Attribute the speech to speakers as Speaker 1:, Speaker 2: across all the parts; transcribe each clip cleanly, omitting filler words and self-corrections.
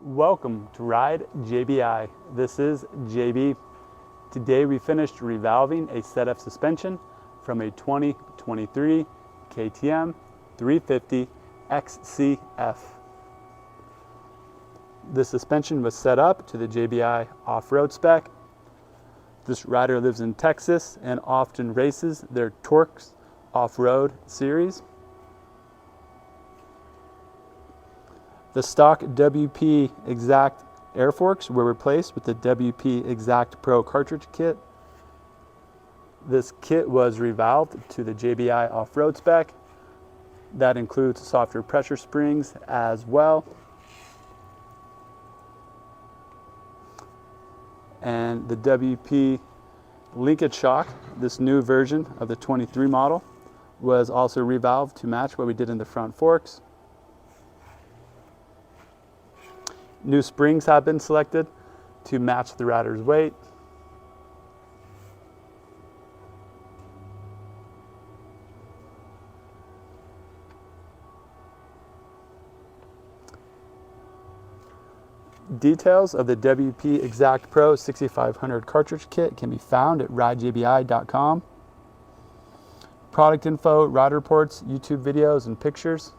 Speaker 1: Welcome to Ride JBI. This is JB. Today we finished revalving a set of suspension from a 2023 KTM 350 XCF. The suspension was set up to the JBI off-road spec. This rider lives in Texas and often races their Torx off-road series. The stock WP XACT air forks were replaced with the WP XACT Pro cartridge kit. This kit was revalved to the JBI off-road spec. That includes softer pressure springs as well. And the WP linkage shock, this new version of the 23 model, was also revalved to match what we did in the front forks. New springs have been selected to match the rider's weight. Details of the WP XACT Pro 6500 cartridge kit can be found at ridejbi.com. Product info, rider reports, YouTube videos, and pictures.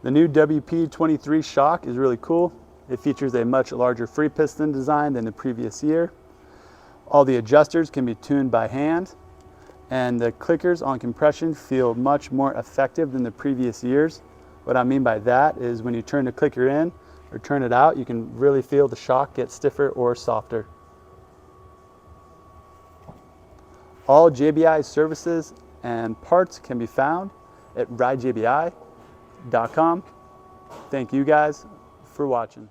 Speaker 1: The new WP23 shock is really cool. It features a much larger free piston design than the previous year. All the adjusters can be tuned by hand, and the clickers on compression feel much more effective than the previous years. What I mean by that is when you turn the clicker in or turn it out, you can really feel the shock get stiffer or softer. All JBI services and parts can be found at ridejbi.com. Thank you guys for watching.